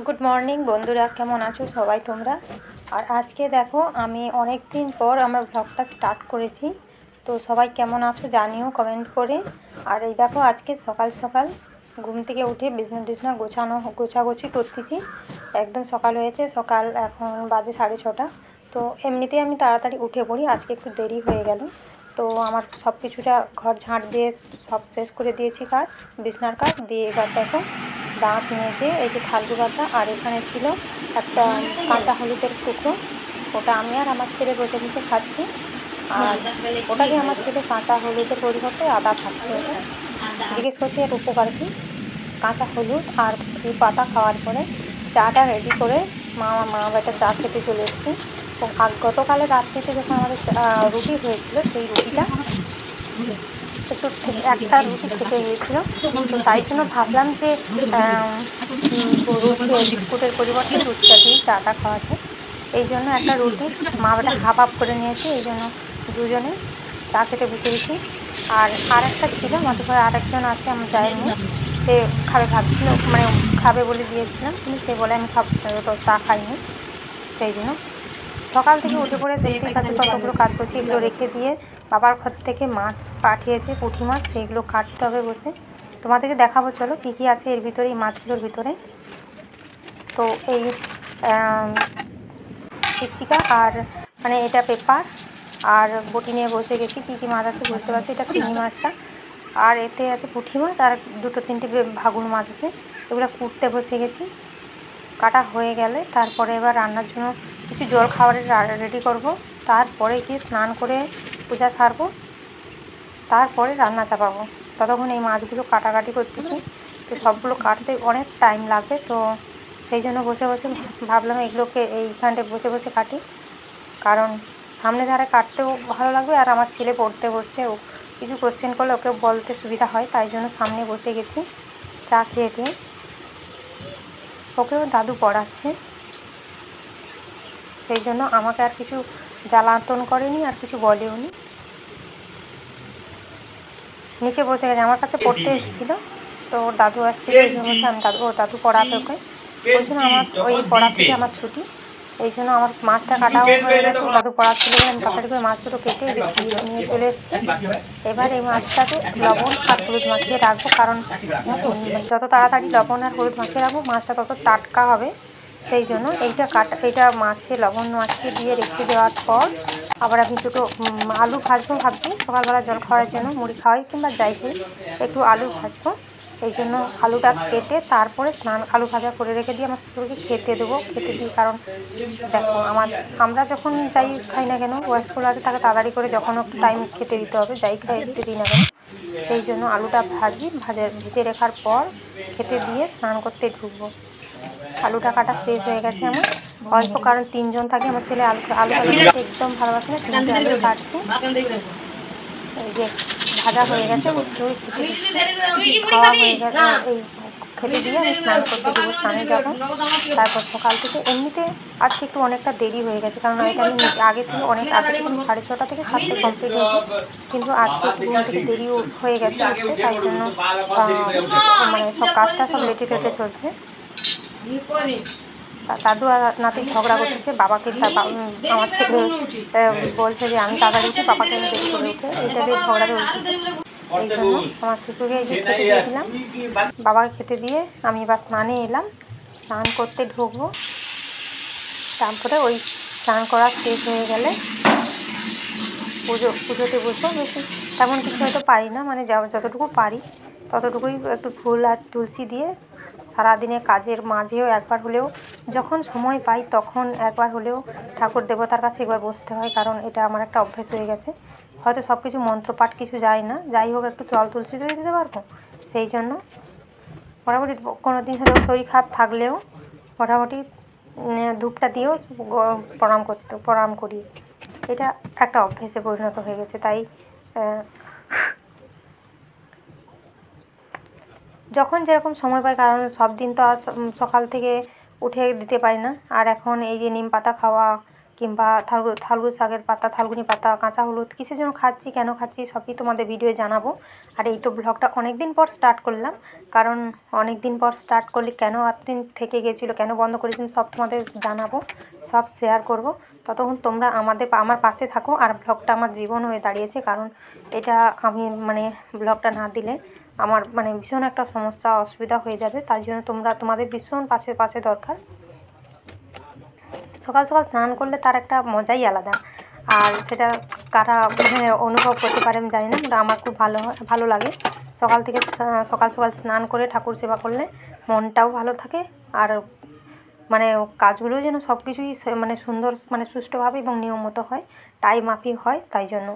Good morning বন্ধুরা, কেমন আছো সবাই তোমরা? আর আজকে দেখো আমি অনেক দিন পর আমার ব্লগটা স্টার্ট করেছি। তো সবাই কেমন আছো জানিও কমেন্ট করে। আর এই দেখো আজকে সকাল সকাল ঘুম থেকে উঠে বিছনা টিছনা গোছাগুছি করতেছি। একদম সকাল হয়েছে, সকাল এখন বাজে 6:30। তো এমনিতেই আমি তাড়াতাড়ি উঠে পড়ি, আজকে একটু দেরি হয়ে গেল। তো আমার সব কিছুটা ঘর ঝাঁট দিয়ে সব শেষ করে দিয়েছি কাজ, বিছনার কাজ দিয়ে। এবার দেখো দাঁত মেজে এই যে থালু পাতা, আর এখানে ছিল একটা কাঁচা হলুদের টুকরো, ওটা আমি আর আমার ছেলে বসে বসে খাচ্ছি। আর ওটাকে আমার ছেলে কাঁচা হলুদের পরিবর্তে আদা খাচ্ছে। ওটা জিজ্ঞেস করছে এর উপকার কী। কাঁচা হলুদ আর এই পাতা খাওয়ার পরে চাটা রেডি করে মা বেটা চা খেতে চলে এসেছি। গতকালে রাত্রিতে যখন আমাদের রুটি হয়েছিল, সেই রুটিটা একটু একটা রুটি থেকে গিয়েছিলো। তো তাই জন্য ভাবলাম যে বিস্কুটের পরিবর্তে দুধটা দিয়ে চাটা খাওয়া যায়। এই জন্য একটা রুটি মা বেটা হাফ করে নিয়েছি, এই জন্য দুজনে চা খেতে বসে গেছি। আর একটা ছিল, আমাদের ঘরে আরেকজন আছে আমার জায়ের মেয়ে, সে খাবে ভাবছিল, মানে খাবে বলে দিয়েছিলাম, কিন্তু সে বলে আমি খাবো তো চা খাইনি। সেই জন্য সকাল থেকে উঠে পড়ে দেখতেই পাচ্ছি কতগুলো কাজ করছি। এগুলো রেখে দিয়ে বাবার ঘর থেকে মাছ পাঠিয়েছে, পুঁটি মাছ, সেইগুলো কাটতে হবে বসে। তোমাদেরকে দেখাবো চলো কী কী আছে এর ভিতরে, এই মাছগুলোর ভিতরে। তো এই চিকচিকা আর মানে এটা পেপার আর বটি নিয়ে বসে গেছি। কী কী মাছ আছে বুঝতে পারছি, এটা চিংড়ি মাছটা, আর এতে আছে পুঁটি মাছ, আর দুটো তিনটে ভাগুন মাছ আছে। এগুলো কুটতে বসে গেছি। কাটা হয়ে গেলে তারপরে এবার রান্নার জন্য কিছু জল খাবারের রেডি করব, তারপরে গিয়ে স্নান করে পূজা সারবো, তারপরে রান্না চাপাবো। ততক্ষণ এই মাছগুলো কাটাকাটি করতেছি। তো সবগুলো কাটতে অনেক টাইম লাগবে, তো সেই জন্য বসে বসে ভাবলাম এগুলোকে এইখানটায় বসে বসে কাটি, কারণ সামনে ধারে কাটতেও ভালো লাগবে। আর আমার ছেলে পড়তে বসছে, ও কিছু কোশ্চেন করলে ওকে বলতে সুবিধা হয়, তাই জন্য সামনে বসে গেছি চা খেয়ে দিয়ে। ওকেও দাদু পড়াচ্ছে, সেই জন্য আমাকে আর কিছু জ্বালাতন করেনি, আর কিছু বলেও নি। নিচে বসে গেছে, আমার কাছে পড়তে এসেছিলো, তো ওর দাদু আসছিল, ওই জন্য বলছে আমি দাদু পড়াবে ওকে। ওই জন্য আমার ওই পড়া থেকে আমার ছুটি, এই জন্য আমার মাছটা কাটাও হয়ে গেছে। দাদু পড়াচ্ছিল বলে আমি তাড়াতাড়ি করে মাছ দুটো কেটে নিয়ে চলে এসেছি। এবার এই মাছটাকে লবণ আর হলুদ মাখিয়ে রাখবো, কারণ যত তাড়াতাড়ি লবণ আর হলুদ মাখিয়ে রাখবো মাছটা তত টাটকা হবে। সেই জন্য এইটা মাছে লবণ মাখিয়ে দিয়ে রেখে দেওয়ার পর আবার আমি দুটো আলু ভাজবো ভাবছি। সকালবেলা জল খাওয়ার জন্য মুড়ি খাওয়াই কিংবা যাই খাই, একটু আলু ভাজবো। এই জন্য আলুটা কেটে তারপরে আলু ভাজা করে রেখে দিয়ে আমার শ্বশুরকে খেতে দেবো। খেতে দিই, কারণ দেখো আমরা যখন যাই খাই না কেন, বয়স্করা আছে, তাকে তাড়াতাড়ি করে যখন একটু টাইম খেতে দিতে হবে, যাই খাই খেতে দিই না কেন। সেই জন্য আলুটা ভেজে রাখার পর খেতে দিয়ে স্নান করতে ঢুকবো। আলুটা কাটা শেষ হয়ে গেছে আমার অল্প, কারণ 3জন থাকে। আমার ছেলে আলু খেতে একদম ভালোবাসে না, 3টে আলু কাটছে। এই যে ভাজা হয়ে গেছে, খেতে দিচ্ছি। খাওয়া হয়ে গেছে, এই খেতে দিয়ে আমি স্নান করতে দেবো, স্নানে যাবো। তারপর সকাল থেকে এমনিতে আজকে একটু অনেকটা দেরি হয়ে গেছে, কারণ এটা আমি আগে থেকে আমি 6:30 থেকে 7টায় কমপ্লিট হয়েছে, কিন্তু আজকে একটু ঘুম থেকে দেরি হয়ে গেছে উঠতে, তাই জন্য মানে সব কাজটা সব লেটে চলছে। দাদু আর নাতি ঝগড়া করতেছে, বাবাকে আমার ছেলে বলছে যে আমি তাড়াতাড়ি উঠে বাবাকে আমি দেরি করে উঠে, এইটা দিয়ে ঝগড়া চলতেছে। এই জন্য আমার শ্বশুরকে এই যে খেতে দিয়ে দিলাম, বাবাকে খেতে দিয়ে আমি এবার স্নানে এলাম। স্নান করতে ঢুকবো, তারপরে ওই স্নান করা শেষ হয়ে গেলে পুজোতে বসবো। বেশি তেমন কিছু হয়তো পারি না, মানে যতটুকু পারি ততটুকুই, একটু ফুল আর তুলসী দিয়ে সারাদিনে কাজের মাঝেও একবার হলেও, যখন সময় পাই তখন একবার হলেও ঠাকুর দেবতার কাছে একবার বসতে হয়, কারণ এটা আমার একটা অভ্যেস হয়ে গেছে। হয়তো সব কিছু মন্ত্রপাঠ কিছু যায় না, যাই হোক একটু জল তুলসী দিয়ে দিতে পারবো। সেই জন্য মোটামুটি কোনো দিন হলেও শরীর খারাপ থাকলেও মোটামুটি ধূপটা দিয়েও প্রণাম করি। এটা একটা অভ্যেসে পরিণত হয়ে গেছে। তাই যখন যেরকম সময় পাই, কারণ সব দিন তো আর সকাল থেকে উঠে দিতে পারি না। আর এখন এই যে নিম পাতা খাওয়া, কিংবা থালগু শাকের পাতা, থালগুনি পাতা, কাঁচা হলুদ, কিসের জন্য খাচ্ছি, কেন খাচ্ছি সবই তোমাদের ভিডিওয়ে জানাবো। আর এই তো ব্লগটা অনেক দিন পর স্টার্ট করলাম, কারণ অনেক দিন পর স্টার্ট করলে কেন এতদিন থেকে গেছিলো, কেন বন্ধ করেছিলাম সব তোমাদের জানাবো, সব শেয়ার করব। ততক্ষণ তোমরা আমার পাশে থাকো। আর ব্লগটা আমার জীবন হয়ে দাঁড়িয়েছে, কারণ এটা আমি মানে ব্লগটা না দিলে আমার মানে ভীষণ একটা সমস্যা অসুবিধা হয়ে যাবে। তাই জন্য তোমাদের ভীষণ পাশে দরকার। সকাল সকাল স্নান করলে তার একটা মজাই আলাদা, আর সেটা কারা মানে অনুভব করতে পারে আমি জানি না, কিন্তু আমার খুব ভালো লাগে। সকাল সকাল স্নান করে ঠাকুর সেবা করলে মনটাও ভালো থাকে, আর মানে কাজগুলো যেন সব কিছুই মানে সুন্দর মানে সুষ্ঠুভাবে এবং নিয়ম মতো হয়, টাইম মাফিক হয়। তাই জন্য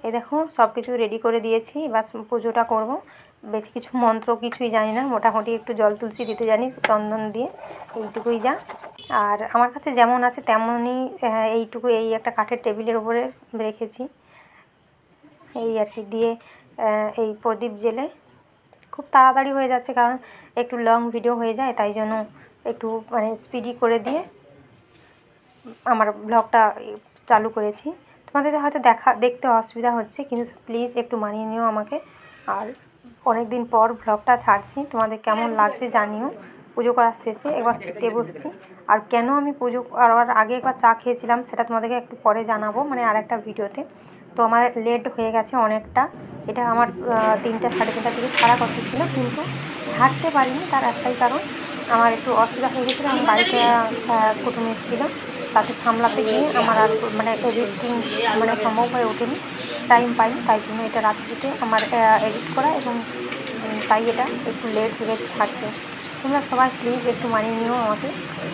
এই দেখো সব কিছু রেডি করে দিয়েছি, এবার পুজোটা করব। বেশি কিছু মন্ত্র কিছুই জানি না, মোটামুটি একটু জল তুলসী দিতে জানি চন্দন দিয়ে, এইটুকুই যা। আর আমার কাছে যেমন আছে তেমনই এইটুকু, এই একটা কাঠের টেবিলের উপরে রেখেছি, এই আর কি দিয়ে এই প্রদীপ জেলে খুব তাড়াতাড়ি হয়ে যাচ্ছে, কারণ একটু লং ভিডিও হয়ে যায়। তাই জন্য একটু মানে স্পিডি করে দিয়ে আমার ব্লগটা চালু করেছি। তোমাদের হয়তো দেখতে অসুবিধা হচ্ছে, কিন্তু প্লিজ একটু মানিয়ে নিও আমাকে। আর অনেক দিন পর ব্লগটা ছাড়ছি, তোমাদের কেমন লাগছে জানিও। পুজো করার শেষে এবার খেতে বসছি। আর কেন আমি পুজো করার আগে একবার চা খেয়েছিলাম সেটা তোমাদেরকে একটু পরে জানাবো, মানে আর একটা ভিডিওতে। তো আমার লেট হয়ে গেছে অনেকটা, এটা আমার 3টা সাড়ে 3টার দিকে ছাড়া কথা ছিল, কিন্তু ছাড়তে পারিনি। তার একটাই কারণ, আমার একটু অসুবিধা হয়ে গেছিলো। আমার বাড়িতে কুটুম এসেছিলো, তাকে সামলাতে গিয়ে আমার আর মানে এডিটিং মানে সম্ভব হয়ে ওঠেনি, টাইম পাইনি। তাই জন্য এটা রাত্রিতে আমার এডিট করা, এবং তাই এটা একটু লেট হয়ে গেছে ছাড়তে। তোমরা সবাই প্লিজ একটু মানিয়ে নিও আমাকে,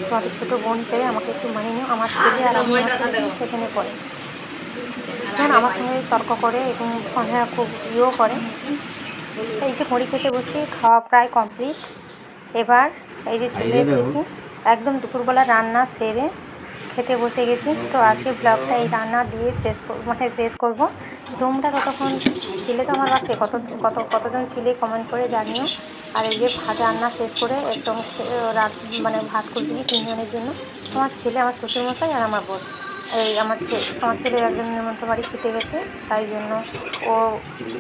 তোমাদের ছোটো বোন হিসেবে আমাকে একটু মানিয়ে নিও। আমার ছেলে আর আমার ছেলে সেখানে পড়ে, ভীষণ আমার সঙ্গে তর্ক করে এবং খুব ইয়েও করে। এই যে মুড়ি খেতে বসছি, খাওয়া প্রায় কমপ্লিট। এবার এই যে চলে এসেছি, একদম দুপুরবেলা রান্না সেরে খেতে বসে গেছি। তো আজকে ব্লগটা এই রান্না দিয়ে শেষ করব। তোমরা ততক্ষণ ছিলে তো আমার বাসে, কতজন ছিলে কমেন্ট করে জানিও। আর এই যে রান্না শেষ করে একদম মানে ভাত করে দিয়েছি 3 জনের জন্য, আমার ছেলে, আমার শ্বশুরমশাই আর আমার বোন। এই আমার ছেলে একজন নিমন্ত্রণ বাড়ি খেতে গেছে, তাই জন্য ও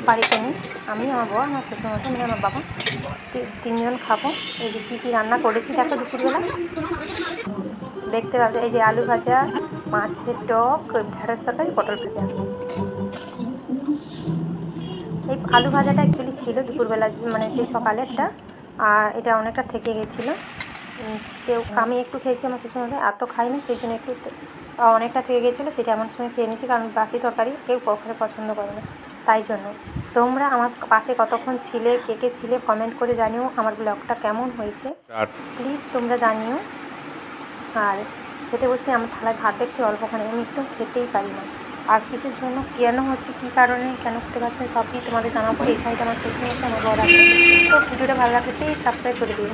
বাড়িতে নেই। আমি, আমার বর, আমার শ্বশুরমশাই মানে আমার বাবা, 3 জন খাবো। এই যে কী রান্না করেছি দেখো দুপুরবেলা দেখতে পাবে। এই যে আলু ভাজা, মাছের টক, ঢেঁড়স তরকারি, পটল ভাজা। এই আলু ভাজাটা অ্যাকচুয়ালি ছিল দুপুরবেলা, মানে সেই সকালেরটা, আর এটা অনেকটা থেকে গেছিলো। আমি একটু খেয়েছি, আমার শ্বশুরমশাই এত খাইনি, সেই জন্য একটু অনেকটা থেকে গেছিলো, সেটা এমন সময় খেয়ে নিয়েছি, কারণ বাসি তরকারি কেউ কখনো পছন্দ করে না। তাই জন্য তোমরা আমার পাশে কতক্ষণ ছিলে, কে ছিলে কমেন্ট করে জানিও আমার ব্লগটা কেমন হয়েছে, প্লিজ তোমরা জানিও। আর খেতে বলছি, আমার থালায় ভাত দেখছি অল্পখানে, আমি একদম খেতেই পারি না। আর কিসের জন্য কেন হচ্ছে, কী কারণে কেন খেতে পারছেন সবই তোমাদের জানাবো। এই সাইডে আমার শ্বশুর আছে, আমার বর আছে। তো ভিডিওটা ভালো লাগলে প্লিজ সাবস্ক্রাইব করে দিও।